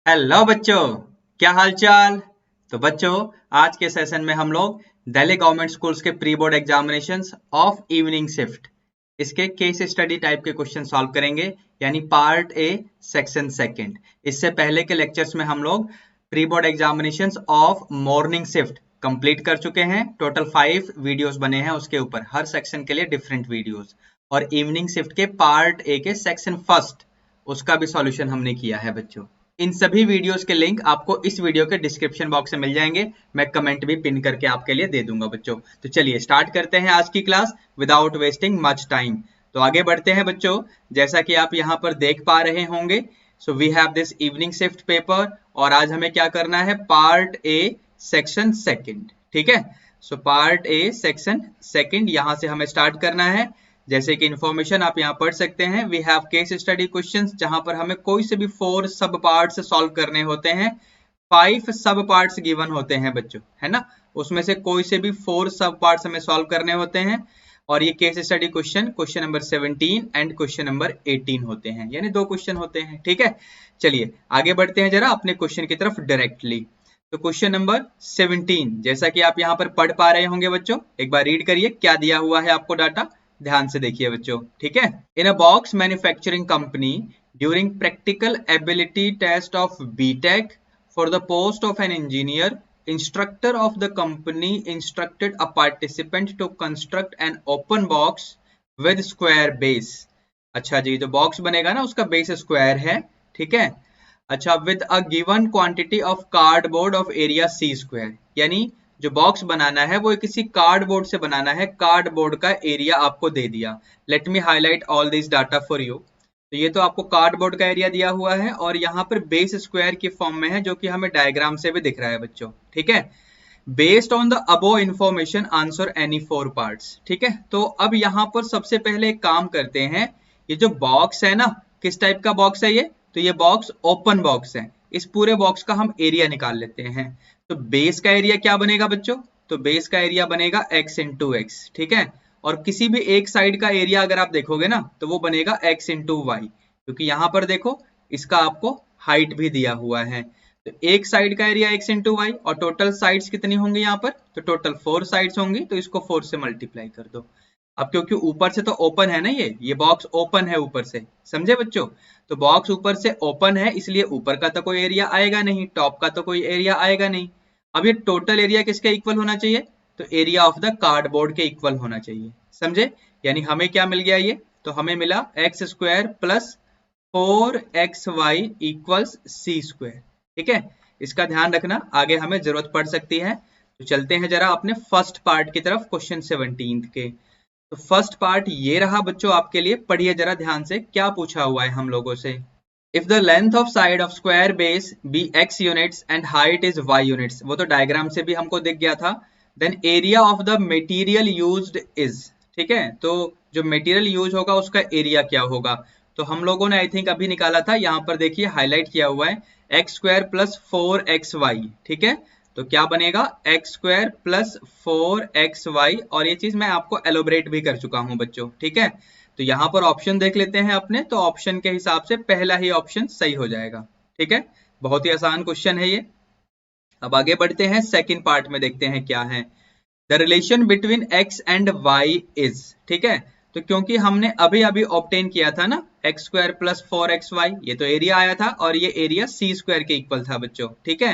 Hello बच्चों, क्या हाल चाल। तो बच्चों, आज के सेशन में हम लोग दिल्ली गवर्नमेंट स्कूल्स के pre board examinations of evening shift इसके केस स्टडी टाइप के क्वेश्चन सॉल्व करेंगे, यानी पार्ट ए सेक्शन सेकंड। इससे पहले के लेक्चर्स में हम लोग pre board examinations of morning shift complete कर चुके हैं। टोटल 5 वीडियोस बने हैं उसके ऊपर, हर सेक्शन के लिए डिफरेंट वीडियोस। और इवनिंग शिफ्ट के पार्ट ए के सेक्शन फर्स्ट उसका भी सॉल्यूशन हमने किया है बच्चों। इन सभी वीडियोस के लिंक आपको इस वीडियो के डिस्क्रिप्शन बॉक्स में मिल जाएंगे। मैं कमेंट भी पिन करके आपके लिए दे दूंगा बच्चों। तो चलिए स्टार्ट करते हैं आज की class without wasting much time. तो आगे बढ़ते हैं बच्चों। जैसा कि आप यहाँ पर देख पा रहे होंगे, so we have this evening shift paper और आज हमें क्या करना है, पार्ट ए सेक्शन सेकंड। ठीक है, so part A section second यहाँ से हमें स्टार्ट करना है। जैसे कि इंफॉर्मेशन आप यहाँ पढ़ सकते हैं, we have case study questions, जहां पर हमें कोई से भी 4 सब पार्ट्स सॉल्व करने होते हैं। 5 सब पार्ट्स गिवन होते हैं बच्चों, है ना। उसमें से कोई से भी 4 सब पार्ट्स हमें सॉल्व करने होते हैं। और ये case study question number 17 and question number 18 होते हैं, यानी 2 क्वेश्चन होते हैं। ठीक है, चलिए आगे बढ़ते हैं जरा अपने क्वेश्चन की तरफ डायरेक्टली। तो क्वेश्चन नंबर 17, जैसा कि आप यहाँ पर पढ़ पा रहे होंगे बच्चों, एक बार रीड करिए क्या दिया हुआ है आपको डाटा, ध्यान से देखिए बच्चों। ठीक है, in a box manufacturing company during practical ability test of BTech for the post of an engineer, instructor of the company instructed a participant to construct an open box with square base। अच्छा जी, जो box बनेगा ना उसका base square है। ठीक है, अच्छा, with a given quantity of cardboard of area c square, यानी जो बॉक्स बनाना है वो किसी कार्डबोर्ड से बनाना है, कार्डबोर्ड का एरिया आपको दे दिया। Let me highlight all this data for you. तो ये तो आपको कार्डबोर्ड का एरिया दिया हुआ है और यहाँ पर बेस स्क्वायर की फॉर्म में है, जो कि हमें डायग्राम से भी दिख रहा है बच्चों। ठीक है, based on the above information answer any 4 parts. ठीक है, तो अब यहाँ पर सबसे पहले एक काम करते हैं, ये जो बॉक्स है ना, किस टाइप का बॉक्स है ये, तो ये बॉक्स ओपन बॉक्स है। इस पूरे बॉक्स का हम एरिया निकाल लेते हैं। तो बेस का एरिया क्या बनेगा बच्चों, तो बेस का एरिया बनेगा x इंटू एक्स। ठीक है, और किसी भी एक साइड का एरिया अगर आप देखोगे ना तो वो बनेगा x इंटू वाई, क्योंकि यहाँ पर देखो इसका आपको हाइट भी दिया हुआ है। तो एक साइड का एरिया x इंटू वाई, और टोटल साइड्स कितनी होंगी यहाँ पर, तो टोटल 4 साइड्स होंगी, तो इसको 4 से मल्टीप्लाई कर दो। अब क्योंकि ऊपर से तो ओपन है ना, ये बॉक्स ओपन है ऊपर से, समझे बच्चों। तो बॉक्स ऊपर से ओपन है, इसलिए ऊपर का तो कोई एरिया आएगा नहीं, टॉप का तो कोई एरिया आएगा नहीं। अब ये टोटल एरिया किसके इक्वल होना चाहिए, तो एरिया ऑफ द कार्डबोर्ड के इक्वल होना चाहिए, समझे। यानी हमें क्या मिल गया ये, तो हमें मिला x square plus 4xy equals c square. ठीक है, इसका ध्यान रखना, आगे हमें जरूरत पड़ सकती है। तो चलते हैं जरा अपने फर्स्ट पार्ट की तरफ, क्वेश्चन 17 के। तो फर्स्ट पार्ट ये रहा बच्चों आपके लिए, पढ़िए जरा ध्यान से क्या पूछा हुआ है हम लोगों से। If the length of side of square base b x units and height is y units, वो तो डायग्राम से भी हमको दिख गया था। Then area of the material used is, ठीक है, तो जो मटेरियल यूज होगा उसका एरिया क्या होगा, तो हम लोगों ने आई थिंक अभी निकाला था, यहाँ पर देखिए हाईलाइट किया हुआ है, एक्स स्क्वायर प्लस 4xy। ठीक है, तो क्या बनेगा, एक्स स्क्वायर प्लस 4xy, और ये चीज मैं आपको एलोबरेट भी कर चुका हूं बच्चों। ठीक है, तो यहाँ पर ऑप्शन देख लेते हैं अपने, तो ऑप्शन के हिसाब से पहला ही ऑप्शन सही हो जाएगा। ठीक है, बहुत ही आसान क्वेश्चन है ये। अब आगे बढ़ते हैं, सेकंड पार्ट में देखते हैं क्या है। The relation between x and y is, ठीक है, तो क्योंकि हमने अभी अभी ऑब्टेन किया था ना एक्स स्क्वायर प्लस 4xy, ये तो एरिया आया था और ये एरिया सी स्क्वायर के इक्वल था बच्चों। ठीक है,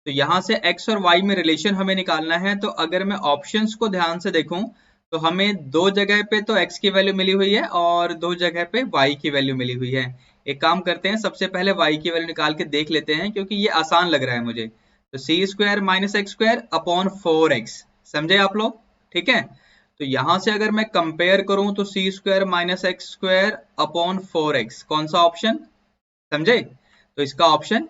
तो यहाँ से x और y में रिलेशन हमें निकालना है। तो अगर मैं ऑप्शंस को ध्यान से देखूं तो हमें 2 जगह पे तो x की वैल्यू मिली हुई है और 2 जगह पे y की वैल्यू मिली हुई है। एक काम करते हैं, सबसे पहले y की वैल्यू निकाल के देख लेते हैं, क्योंकि ये आसान लग रहा है मुझे। तो c square minus x square upon 4x, समझे आप लोग। ठीक है, तो यहां से अगर मैं कंपेयर करूं तो c square minus x square upon 4x, कौन सा ऑप्शन, समझे, तो इसका ऑप्शन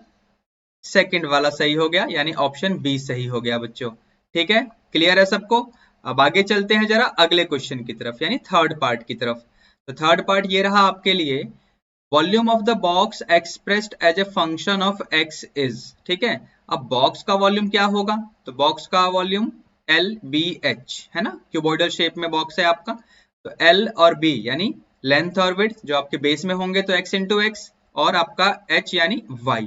सेकंड वाला सही हो गया, यानी ऑप्शन बी सही हो गया बच्चों। ठीक है, क्लियर है सबको। अब आगे चलते हैं जरा अगले क्वेश्चन की तरफ, यानी थर्ड पार्ट की तरफ। तो थर्ड पार्ट ये रहा आपके लिए, volume of the box expressed as a function of x is, ठीक है। अब बॉक्स का वॉल्यूम क्या होगा, तो बॉक्स का वॉल्यूम LBH है ना, क्यूबॉइडल शेप में बॉक्स है आपका। तो L और B यानी लेंथ और विड्थ जो आपके बेस में होंगे तो x इंटू एक्स, और आपका h यानी y।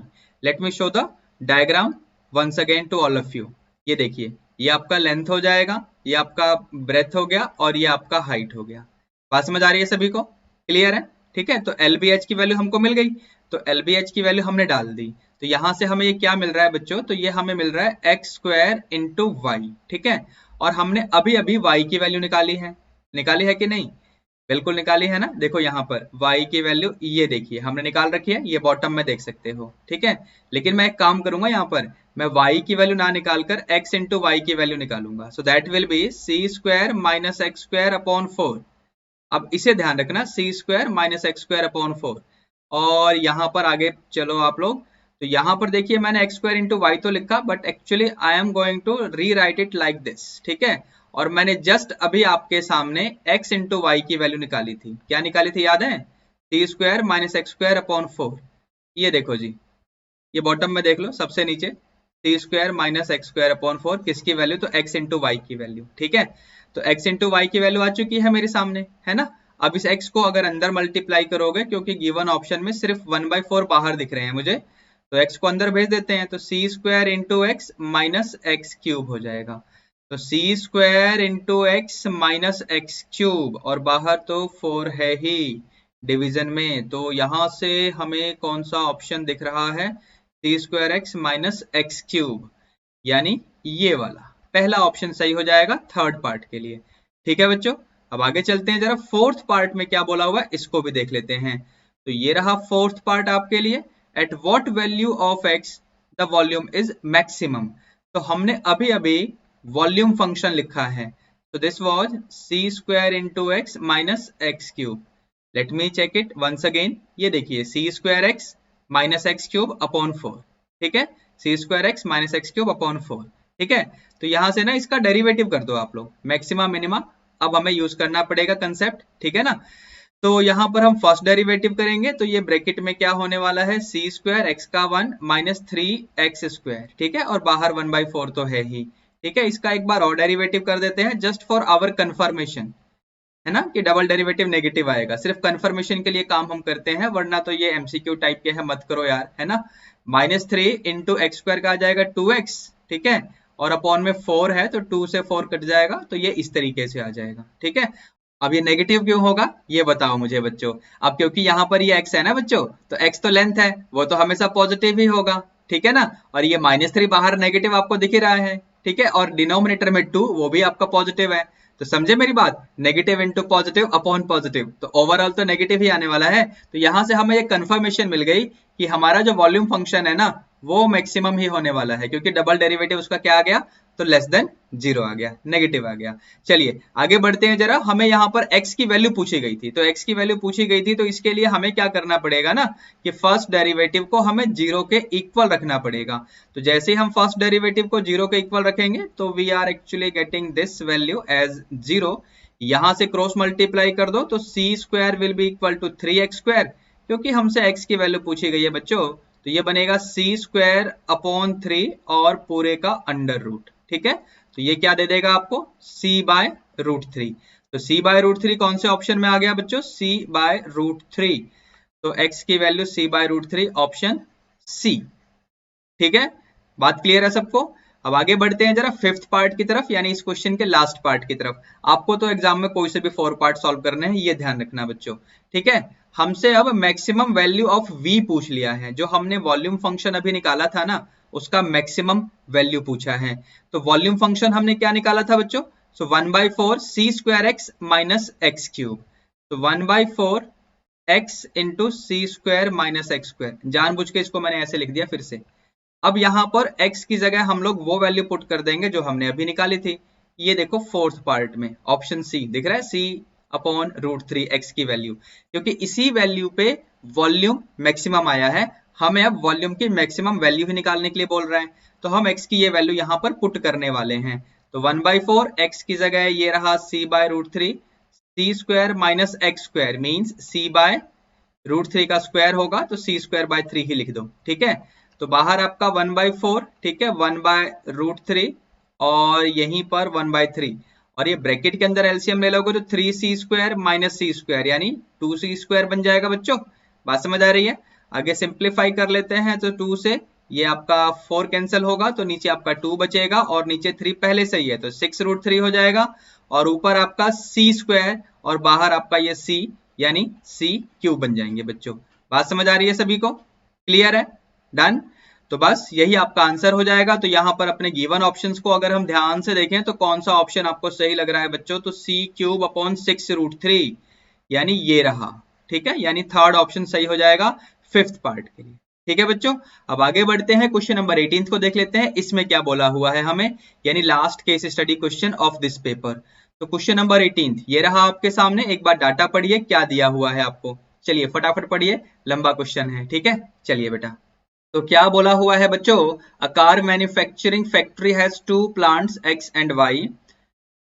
Let me show the diagram once again to all of you. ये देखिए, ये आपका लेंथ हो जाएगा, ये आपका ब्रेथ हो गया और ये आपका हाइट हो गया। बात समझ आ रही है सभी को? क्लियर है? ठीक है, तो LBH की वैल्यू हमको मिल गई, तो LBH की वैल्यू हमने डाल दी, तो यहां से हमें ये क्या मिल रहा है बच्चों, तो ये हमें मिल रहा है x स्क्वायर इंटू वाई। ठीक है, और हमने अभी अभी y की वैल्यू निकाली है कि नहीं? बिल्कुल निकाली है ना। देखो यहाँ पर y की वैल्यू ये देखिए हमने निकाल रखी है, ये बॉटम में देख सकते हो। ठीक है, लेकिन मैं एक काम करूंगा, यहाँ पर मैं y की वैल्यू ना निकालकर x इंटू वाई की वैल्यू निकालूंगा। So that will be c square minus x square upon 4। अब इसे ध्यान रखना, c square minus x square upon 4। और यहाँ पर आगे चलो आप लोग, तो यहाँ पर देखिए मैंने एक्स स्क्वायर इंटू वाई तो लिखा, but actually I am going to rewrite it like this. ठीक है, और मैंने जस्ट अभी आपके सामने x इंटू वाई की वैल्यू निकाली थी। क्या निकाली थी याद है? c square minus x square upon 4। ये देखो जी, ये बॉटम में देख लो सबसे नीचे, c square minus x square upon 4 किसकी वैल्यू? तो x इंटू वाई की वैल्यू। ठीक है, तो x इंटू वाई की वैल्यू आ चुकी है मेरे सामने, है ना। अब इस x को अगर अंदर मल्टीप्लाई करोगे, क्योंकि गिवन ऑप्शन में सिर्फ 1/4 बाहर दिख रहे हैं मुझे, तो x को अंदर भेज देते हैं, तो c square into x minus x cube हो जाएगा। तो c square into x minus x cube, और बाहर तो 4 है ही डिवीजन में, तो यहां से हमें कौन सा ऑप्शन दिख रहा है? c square x minus x cube, यानी ये वाला पहला ऑप्शन सही हो जाएगा थर्ड पार्ट के लिए। ठीक है बच्चों, अब आगे चलते हैं, जरा फोर्थ पार्ट में क्या बोला हुआ है इसको भी देख लेते हैं। तो ये रहा फोर्थ पार्ट आपके लिए, at what value of x the volume is maximum. तो हमने अभी अभी वॉल्यूम फंक्शन लिखा है, तो this was c square into x minus x cube. Let me check it once again. ये देखिए c square x minus x cube upon 4। ठीक है, c square x minus x cube upon 4। ठीक है, तो यहां से ना इसका डेरिवेटिव कर दो आप लोग, मैक्सिमा मिनिमा अब हमें यूज करना पड़ेगा कंसेप्ट। ठीक है ना, तो यहाँ पर हम फर्स्ट डेरिवेटिव करेंगे, तो ये ब्रैकेट में क्या होने वाला है? c स्क्वायर एक्स का 1 माइनस 3x स्क्वायर। ठीक है, और बाहर 1/4 तो है ही। ठीक है, इसका एक बार और डेरिवेटिव कर देते हैं जस्ट फॉर आवर कंफर्मेशन, है ना, कि डबल डेरिवेटिव नेगेटिव आएगा। सिर्फ कंफर्मेशन के लिए काम हम करते हैं, वरना तो ये एमसीक्यू टाइप के है, मत करो यार, है ना। माइनस 3 इंटू एक्स स्क्वायर का आ जाएगा 2x। ठीक है, और अपॉन में 4 है, तो 2 से 4 कट जाएगा, तो ये इस तरीके से आ जाएगा। ठीक है, अब ये नेगेटिव क्यों होगा ये बताओ मुझे बच्चों। अब क्योंकि यहाँ पर ये x है ना बच्चों, तो x तो लेंथ है, वो तो हमेशा पॉजिटिव ही होगा। ठीक है ना, और ये -3 बाहर नेगेटिव आपको दिख ही रहा है। ठीक है, और डिनोमिनेटर में 2 वो भी आपका पॉजिटिव है। तो समझे मेरी बात, negative into positive upon positive, तो ओवरऑल तो नेगेटिव ही आने वाला है। तो यहां से हमें ये कंफर्मेशन मिल गई कि हमारा जो वॉल्यूम फंक्शन है ना, वो मैक्सिमम ही होने वाला है, क्योंकि डबल डेरिवेटिव उसका क्या आ गया? तो लेस देन 0 आ गया, नेगेटिव आ गया। चलिए आगे बढ़ते हैं जरा। हमें यहाँ पर x की वैल्यू पूछी गई थी, तो x की वैल्यू पूछी गई थी, तो इसके लिए हमें क्या करना पड़ेगा ना, कि फर्स्ट डेरिवेटिव को हमें 0 के इक्वल रखना पड़ेगा। तो जैसे ही हम फर्स्ट डेरिवेटिव को 0 के इक्वल रखेंगे, तो we are actually getting this value as 0। यहां से क्रॉस मल्टीप्लाई कर दो, तो c square will be equal to 3x square, क्योंकि हमसे x की वैल्यू पूछी गई है बच्चों, तो ये बनेगा c स्क्वायर अपॉन 3 और पूरे का अंडर रूट। ठीक है, तो ये क्या दे देगा आपको? c by root 3। तो c बाय रूट 3 कौन से ऑप्शन में आ गया बच्चों? c by root 3। तो x की value c by root 3 option c। ठीक है, बात क्लियर है सबको? अब आगे बढ़ते हैं जरा फिफ्थ पार्ट की तरफ, यानी इस क्वेश्चन के लास्ट पार्ट की तरफ। आपको तो एग्जाम में कोई से भी 4 पार्ट सॉल्व करने हैं, ये ध्यान रखना बच्चों। ठीक है, हमसे अब मैक्सिमम वैल्यू ऑफ v पूछ लिया है, जो हमने वॉल्यूम फंक्शन अभी निकाला था ना, उसका मैक्सिमम वैल्यू पूछा है। तो वॉल्यूम फंक्शन हमने क्या निकाला था बच्चों? सो 1/4 c square x minus x cube, तो 1/4 x इंटू सी स्क्वायर माइनस एक्स स्क्वायर। जानबूझ के इसको मैंने ऐसे लिख दिया फिर से। अब यहाँ पर x की जगह हम लोग वो वैल्यू पुट कर देंगे जो हमने अभी निकाली थी। ये देखो फोर्थ पार्ट में ऑप्शन सी दिख रहा है, c अपॉन रूट 3 x की वैल्यू, क्योंकि इसी वैल्यू पे वॉल्यूम मैक्सिमम आया है। हमें अब वॉल्यूम की मैक्सिमम वैल्यू ही निकालने के लिए बोल रहे हैं, तो हम x की ये वैल्यू यहाँ पर पुट करने वाले हैं। तो 1/4 x की जगह ये रहा c by root 3, c square minus x square means c by root 3 का स्क्वायर होगा, तो c स्क्वायर बाय 3 ही लिख दो। ठीक है, तो बाहर आपका 1/4, ठीक है, 1 बाय रूट 3 और यहीं पर 1/3, और ये ब्रैकेट के अंदर एलसीएम ले लोगे तो 3c square minus c square यानी 2c स्क्वायर बन जाएगा बच्चों। बात समझ आ रही है? आगे सिंप्लीफाई कर लेते हैं, तो 2 से ये आपका 4 कैंसिल होगा तो नीचे आपका 2 बचेगा और नीचे 3 पहले से ही है तो 6√3 हो जाएगा और ऊपर आपका c² और बाहर आपका ये c यानी c³ बन जाएंगे बच्चों। बात समझ आ रही है सभी को? क्लियर है? डन। तो बस यही आपका आंसर हो जाएगा। तो यहाँ पर अपने गिवन ऑप्शंस को अगर हम ध्यान से देखें तो कौन सा ऑप्शन आपको सही लग रहा है बच्चों? तो c³/6√3 यानी ये रहा, ठीक है, यानी थर्ड ऑप्शन सही हो जाएगा फिफ्थ पार्ट के लिए। ठीक है बच्चों, अब आगे बढ़ते हैं, क्वेश्चन नंबर 18 को देख लेते हैं, इसमें क्या बोला हुआ है हमें, यानी last case study question of this paper. तो क्वेश्चन नंबर 18 ये रहा आपके सामने, एक बार डाटा पढ़िए क्या दिया हुआ है आपको। चलिए फटाफट पढ़िए, लंबा क्वेश्चन है, ठीक है। चलिए बेटा, तो क्या बोला हुआ है बच्चों, a car manufacturing factory has 2 plants X and Y.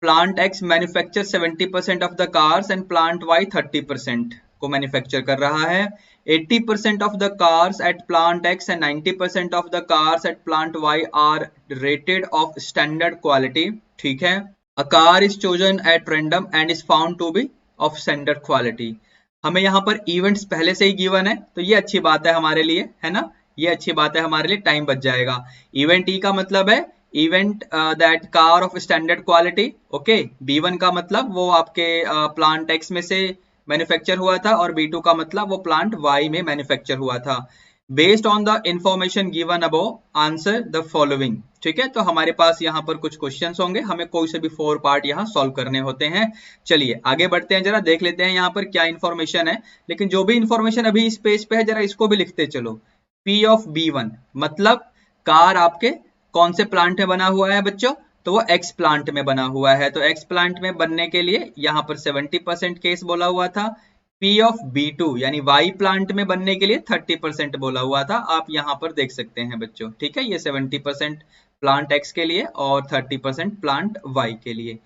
Plant X manufacture 70% of the cars and plant Y 30% को मैन्युफैक्चर कर रहा है। 80% of the cars at plant X and 90% of the cars at plant Y are rated of standard quality. ठीक है, a car is chosen at random and is found to be of standard quality. हमें यहाँ पर events पहले से ही given है तो ये अच्छी बात है हमारे लिए, है ना, ये अच्छी बात है हमारे लिए, टाइम बच जाएगा। इवेंट ई का मतलब है event that car of standard quality, okay. B1 का मतलब वो आपके प्लांट X में से मैन्युफैक्चर हुआ था और B2 का मतलब वो प्लांट Y में मैन्युफैक्चर हुआ था। Based on the information given above answer the following. ठीक है, तो हमारे पास यहाँ पर कुछ क्वेश्चंस होंगे, हमें कोई से भी 4 पार्ट यहाँ सॉल्व करने होते हैं। चलिए आगे बढ़ते हैं, जरा देख लेते हैं यहाँ पर क्या इन्फॉर्मेशन है। लेकिन जो भी इन्फॉर्मेशन अभी इस पेज पे है जरा इसको भी लिखते चलो। P ऑफ B1 मतलब कार आपके कौन से प्लांट में बना हुआ है बच्चों, तो वो X प्लांट में बना हुआ है। तो X प्लांट में बनने के लिए यहाँ पर 70% केस बोला हुआ था। P ऑफ B2 यानी Y प्लांट में बनने के लिए 30% बोला हुआ था, आप यहाँ पर देख सकते हैं बच्चों। ठीक है, ये 70% प्लांट X के लिए और 30% प्लांट Y के लिए।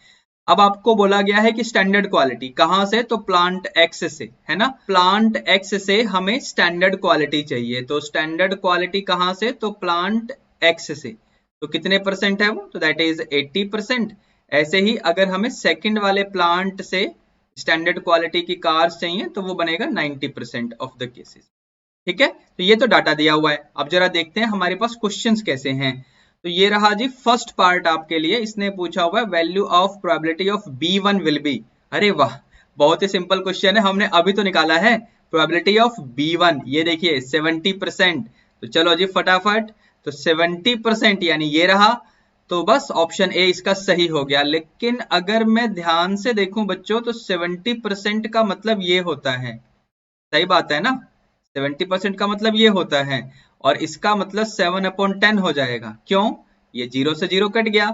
अब आपको बोला गया है कि स्टैंडर्ड क्वालिटी कहां से, तो प्लांट X से, है ना, प्लांट X से हमें स्टैंडर्ड क्वालिटी चाहिए। तो स्टैंडर्ड क्वालिटी कहां से, तो प्लांट X से। तो कितने परसेंट है वो, तो दैट इज 80%। ऐसे ही अगर हमें सेकंड वाले प्लांट से स्टैंडर्ड क्वालिटी की कार्स चाहिए तो वो बनेगा 90% ऑफ द केसेस। ठीक है, तो ये तो डाटा दिया हुआ है। अब जरा देखते हैं हमारे पास क्वेश्चंस कैसे हैं। तो ये रहा जी फर्स्ट पार्ट आपके लिए, इसने पूछा हुआ है value of probability of B1 will be. अरे वाह, बहुत ही सिंपल क्वेश्चन है, हमने अभी तो निकाला है। प्रोबेबिलिटी ऑफ B1 ये देखिए 70%। तो चलो जी फटाफट, तो 70% यानी ये रहा, तो बस ऑप्शन ए इसका सही हो गया। लेकिन अगर मैं ध्यान से देखूं बच्चों तो 70% का मतलब ये होता है, सही बात है ना, 70% का मतलब ये होता है और इसका मतलब 7/10 हो जाएगा। क्यों, ये 0 से 0 कट गया।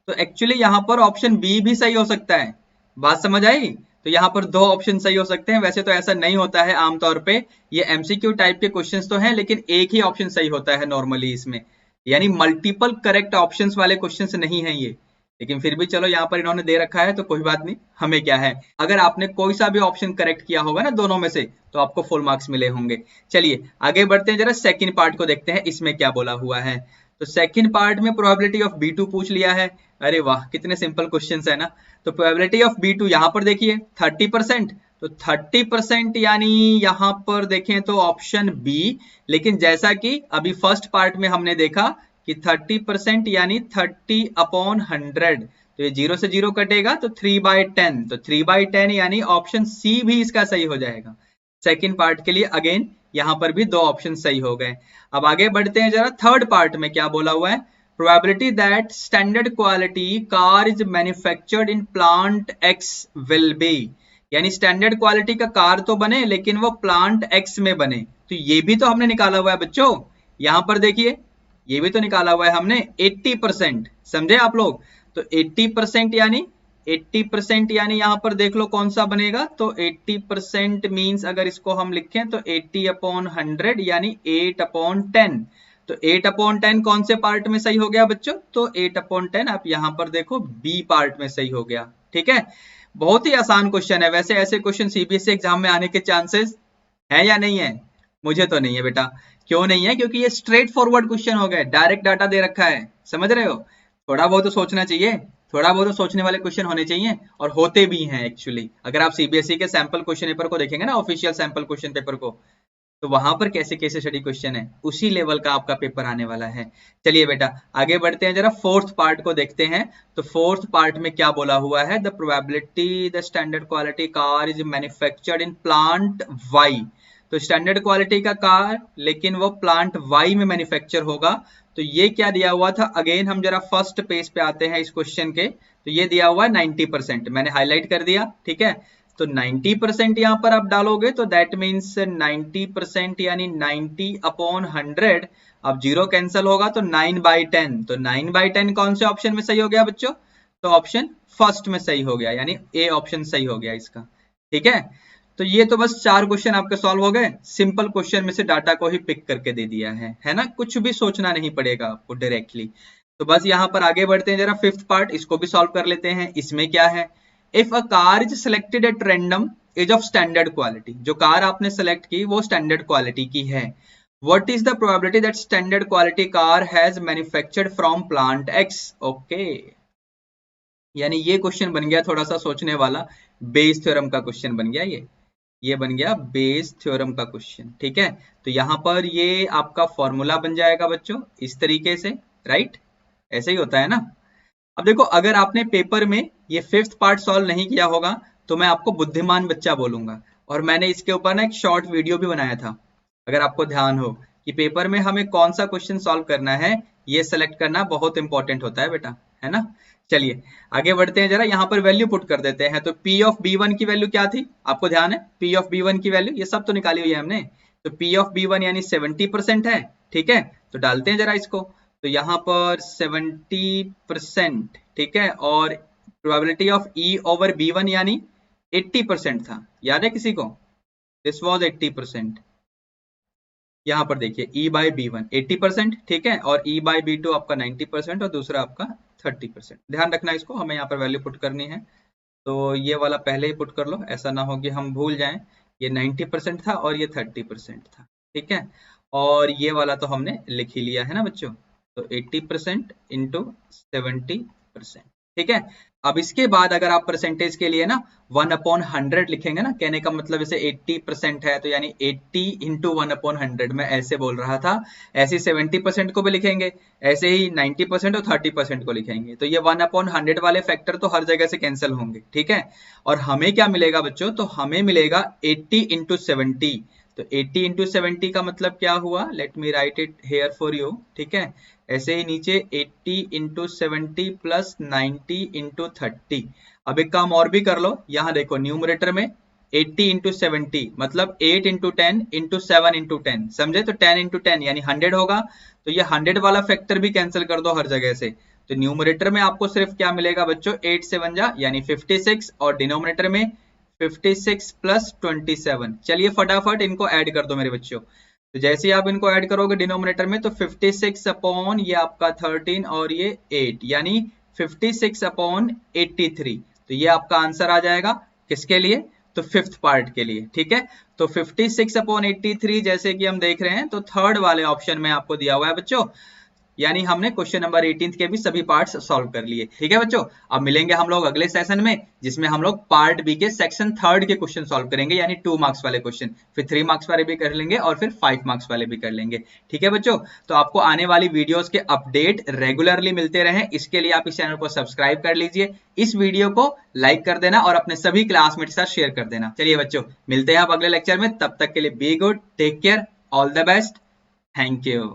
तो एक्चुअली यहाँ पर ऑप्शन बी भी सही हो सकता है। बात समझ आई? तो यहाँ पर 2 ऑप्शन सही हो सकते हैं। वैसे तो ऐसा नहीं होता है आमतौर पे, ये एमसीक्यू टाइप के क्वेश्चंस तो हैं लेकिन एक ही ऑप्शन सही होता है नॉर्मली इसमें, यानी मल्टीपल करेक्ट ऑप्शंस वाले क्वेश्चंस नहीं है ये। लेकिन फिर भी चलो यहाँ पर इन्होंने दे रखा है तो कोई बात नहीं, हमें क्या है, अगर आपने कोई सा भी ऑप्शन करेक्ट किया होगा ना दोनों में से तो आपको फुल मार्क्स मिले होंगे। चलिए आगे बढ़ते हैं, जरा सेकंड पार्ट को देखते हैं इसमें क्या बोला हुआ है। तो सेकंड पार्ट में प्रोबेबिलिटी ऑफ B2 पूछ लिया है। अरे वाह, कितने सिंपल क्वेश्चंस है ना। तो प्रोबेबिलिटी ऑफ B2 यहाँ पर देखिए 30%, तो 30% यानी यहाँ पर देखें तो ऑप्शन बी। लेकिन जैसा कि अभी फर्स्ट पार्ट में हमने देखा कि 30% यानी 30/100, तो ये 0 से 0 कटेगा तो 3/10, तो 3/10 यानी ऑप्शन सी भी इसका सही हो जाएगा। सेकंड पार्ट के लिए अगेन यहाँ पर भी 2 ऑप्शन सही हो गए। अब आगे बढ़ते हैं, जरा थर्ड पार्ट में क्या बोला हुआ है, probability that standard quality car is manufactured in plant X will be, यानी स्टैंडर्ड क्वालिटी का कार तो बने लेकिन वो प्लांट X में बने। तो ये भी तो हमने निकाला हुआ है बच्चों, यहाँ पर देखिए ये भी तो निकाला हुआ है हमने 80%, समझे आप लोग। तो 80% यानी यहाँ पर देख लो कौन सा बनेगा, तो 80% मींस अगर इसको हम लिखें तो 80/100 यानी 8/10। तो 8/10 कौन से पार्ट में सही हो गया बच्चों, तो 8/10 आप यहाँ पर देखो बी पार्ट में सही हो गया। ठीक है, बहुत ही आसान क्वेश्चन है। वैसे ऐसे क्वेश्चन सीबीएसई एग्जाम में आने के चांसेस है या नहीं है, मुझे तो नहीं है बेटा। क्यों नहीं है, क्योंकि ये स्ट्रेट फॉरवर्ड क्वेश्चन हो गए, डायरेक्ट डाटा दे रखा है, समझ रहे हो। थोड़ा बहुत तो सोचना चाहिए, थोड़ा बहुत तो सोचने वाले क्वेश्चन होने चाहिए, और होते भी हैं एक्चुअली। अगर आप सीबीएसई के सैंपल क्वेश्चन पेपर को देखेंगे ना, ऑफिशियल सैंपल क्वेश्चन पेपर को, तो वहां पर कैसे केस स्टडी क्वेश्चन है, उसी लेवल का आपका पेपर आने वाला है। चलिए बेटा आगे बढ़ते हैं, जरा फोर्थ पार्ट को देखते हैं। तो फोर्थ पार्ट में क्या बोला हुआ है, the probability the standard quality car is manufactured in plant Y. तो स्टैंडर्ड क्वालिटी का कार लेकिन वो प्लांट वाई में मैन्युफैक्चर होगा। तो ये क्या दिया हुआ था, अगेन हम जरा फर्स्ट पेज पे आते हैं इस क्वेश्चन के। तो ये दिया हुआ है 90%, मैंने हाईलाइट कर दिया, ठीक है। तो 90% यहाँ पर आप डालोगे तो दैट मीन्स 90% यानी 90/100। अब जीरो कैंसिल होगा तो 9/10। तो 9/10 कौन से ऑप्शन में सही हो गया बच्चों, तो ऑप्शन फर्स्ट में सही हो गया, यानी ए ऑप्शन सही हो गया इसका, ठीक है। तो ये तो बस 4 क्वेश्चन आपके सॉल्व हो गए, सिंपल क्वेश्चन में से डाटा को ही पिक करके दे दिया है ना, कुछ भी सोचना नहीं पड़ेगा आपको डायरेक्टली। तो बस यहाँ पर आगे बढ़ते हैं, जरा फिफ्थ पार्ट इसको भी सॉल्व कर लेते हैं। इसमें क्या है, if a car is selected at random is of standard quality, जो कार आपने सेलेक्ट की वो स्टैंडर्ड क्वालिटी की है। What is the probability that standard quality car has manufactured from plant x. Okay, यानी ये क्वेश्चन बन गया थोड़ा सा सोचने वाला, बेस थ्योरम का क्वेश्चन बन गया ये बन गया बेस थ्योरम का क्वेश्चन, ठीक है। तो यहां पर ये आपका फॉर्मूला बन जाएगा बच्चों इस तरीके से, राइट, ऐसे ही होता है ना। अब देखो अगर आपने पेपर में ये फिफ्थ पार्ट सॉल्व नहीं किया होगा तो मैं आपको बुद्धिमान बच्चा बोलूंगा, और मैंने इसके ऊपर ना एक शॉर्ट वीडियो भी बनाया था। अगर आपको ध्यान हो कि पेपर में हमें कौन सा क्वेश्चन सॉल्व करना है, ये सेलेक्ट करना बहुत इंपॉर्टेंट होता है बेटा, है ना। चलिए आगे बढ़ते हैं, जरा यहाँ पर वैल्यू पुट कर देते हैं। तो P ऑफ B1 की वैल्यू क्या थी, आपको ध्यान है, P ऑफ B1 की वैल्यू ये सब तो निकाली हुई है हमने। तो P ऑफ B1 यानी 70% है, ठीक है। तो डालते हैं जरा इसको, तो यहाँ पर 70%, ठीक है, और probability of E over B1 यानी 80% था, याद है किसी को, दिस वॉज 80%। यहाँ पर देखिए E बाई B1 80%, ठीक है, और E बाई B2 आपका 90% और दूसरा आपका 30%। ध्यान रखना इसको, हमें यहाँ पर वैल्यू पुट करनी है। तो ये वाला पहले ही पुट कर लो, ऐसा ना हो कि हम भूल जाएं। ये 90% था और ये 30% था, ठीक है। और ये वाला तो हमने लिख ही लिया है ना बच्चों, तो 80% इंटू 70%, ठीक है। अब इसके बाद अगर आप परसेंटेज के लिए ना 1/100 लिखेंगे ना, कहने का मतलब जैसे 80% है तो यानी 80 इंटू 1/100, मैं ऐसे बोल रहा था। ऐसे 70% को भी लिखेंगे, ऐसे ही 90% और 30% को लिखेंगे। तो ये 1/100 वाले फैक्टर तो हर जगह से कैंसिल होंगे, ठीक है। और हमें क्या मिलेगा बच्चों, तो हमें मिलेगा 80 इंटू 70। तो 80 इंटू 70 का मतलब क्या हुआ, let me right it here for you, ठीक है। ऐसे ही नीचे 80 इंटू 70 प्लस 90 इंटू 30। अब एक काम और भी कर लो, यहाँ देखो न्यूमरेटर में 80 इंटू 70 मतलब 8 इंटू 10 इंटू 7 इंटू 10, समझे। तो 10 इंटू 10 यानी 100 होगा। तो ये 100 वाला फैक्टर भी कैंसिल कर दो हर जगह से। तो न्यूमरेटर में आपको सिर्फ क्या मिलेगा बच्चों, 8 से 1 जा यानी 56, और डिनोमिनेटर में 56 प्लस 27। चलिए फटाफट इनको ऐड कर दो मेरे बच्चों। तो जैसे ही आप इनको ऐड करोगे डिनोमिनेटर में, तो 56 अपॉन ये आपका 13 और ये 8 यानी 56 अपॉन 83। तो ये आपका आंसर आ जाएगा किसके लिए, तो फिफ्थ पार्ट के लिए, ठीक है। तो 56 अपॉन 83 जैसे कि हम देख रहे हैं, तो थर्ड वाले ऑप्शन में आपको दिया हुआ है बच्चों। यानी हमने क्वेश्चन नंबर 18 के भी सभी पार्ट्स सॉल्व कर लिए, ठीक है बच्चों। अब मिलेंगे हम लोग अगले सेशन में, जिसमें हम लोग पार्ट बी के सेक्शन 3 के क्वेश्चन सॉल्व करेंगे, यानी 2 मार्क्स वाले क्वेश्चन, फिर 3 मार्क्स वाले भी कर लेंगे और फिर 5 मार्क्स वाले भी कर लेंगे, ठीक है बच्चों। तो आपको आने वाली वीडियोस के अपडेट रेगुलरली मिलते रहे, इसके लिए आप इस चैनल को सब्सक्राइब कर लीजिए, इस वीडियो को लाइक कर देना और अपने सभी क्लासमेट के साथ शेयर कर देना। चलिए बच्चों मिलते हैं आप अगले लेक्चर में, तब तक के लिए be good, take care, all the best, thank you.